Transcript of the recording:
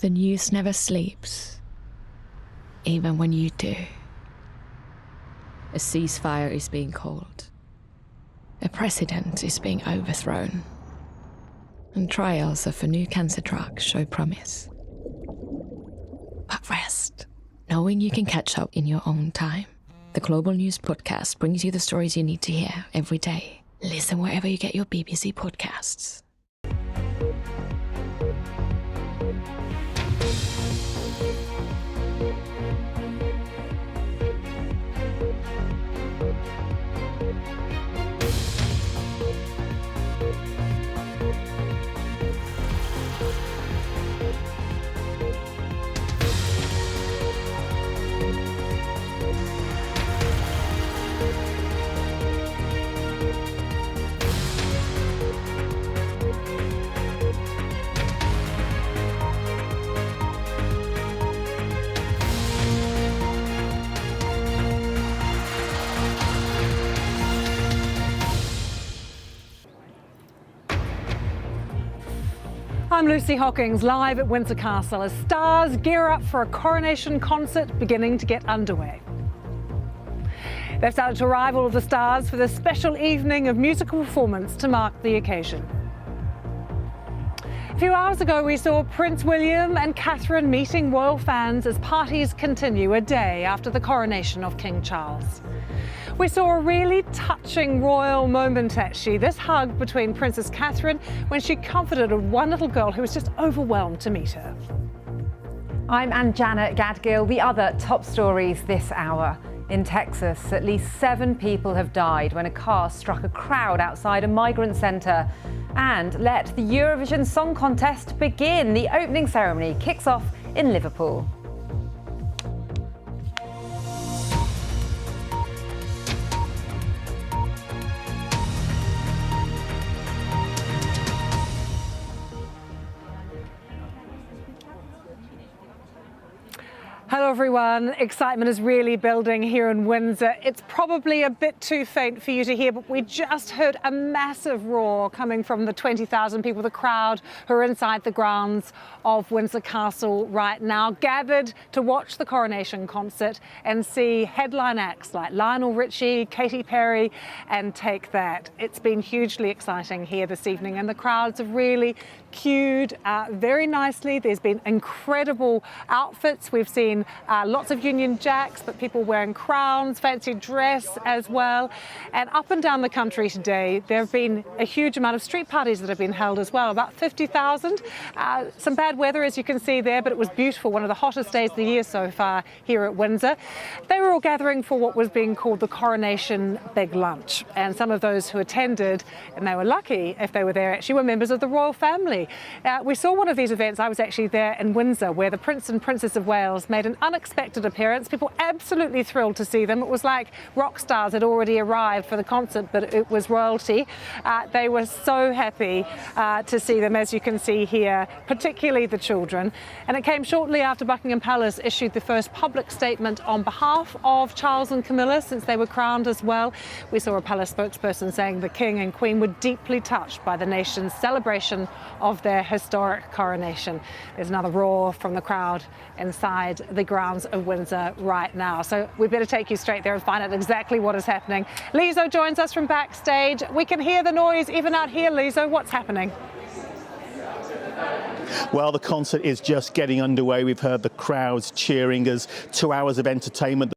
The news never sleeps, even when you do. A ceasefire is being called. A president is being overthrown. And trials of a new cancer drug show promise. But rest, knowing you can catch up in your own time. The Global News Podcast brings you the stories you need to hear every day. Listen wherever you get your BBC podcasts. I'm Lucy Hockings, live at Windsor Castle as stars gear up for a coronation concert beginning to get underway. They've started to arrive, all of the stars, for this special evening of musical performance to mark the occasion. A few hours ago, we saw Prince William and Catherine meeting royal fans as parties continue a day after the coronation of King Charles. We saw a really touching royal moment, actually, this hug between Princess Catherine when she comforted one little girl who was just overwhelmed to meet her. I'm Anjana Gadgil. The other top stories this hour. In Texas, at least 7 people have died when a car struck a crowd outside a migrant centre. And let the Eurovision Song Contest begin. The opening ceremony kicks off in Liverpool. Hello everyone, excitement is really building here in Windsor. It's probably a bit too faint for you to hear, but we just heard a massive roar coming from the 20,000 people, the crowd who are inside the grounds of Windsor Castle right now, gathered to watch the coronation concert and see headline acts like Lionel Richie, Katy Perry and Take That. It's been hugely exciting here this evening and the crowds have really queued very nicely. There's been incredible outfits. We've seen lots of Union Jacks, but people wearing crowns, fancy dress as well. And up and down the country today, there have been a huge amount of street parties that have been held as well, about 50,000. Some bad weather, as you can see there, but it was beautiful, one of the hottest days of the year so far here at Windsor. They were all gathering for what was being called the Coronation Big Lunch. And some of those who attended, and they were lucky if they were there, actually were members of the royal family. We saw one of these events, I was actually there in Windsor, where the Prince and Princess of Wales made an unexpected appearance. People absolutely thrilled to see them. It was like rock stars had already arrived for the concert, but it was royalty. They were so happy to see them, as you can see here, particularly the children. And it came shortly after Buckingham Palace issued the first public statement on behalf of Charles and Camilla, since they were crowned as well. We saw a palace spokesperson saying the King and Queen were deeply touched by the nation's celebration of their historic coronation. There's another roar from the crowd inside the grounds of Windsor right now. So we better take you straight there and find out exactly what is happening. Lizo joins us from backstage. We can hear the noise even out here, Lizo. What's happening? Well, the concert is just getting underway. We've heard the crowds cheering as 2 hours of entertainment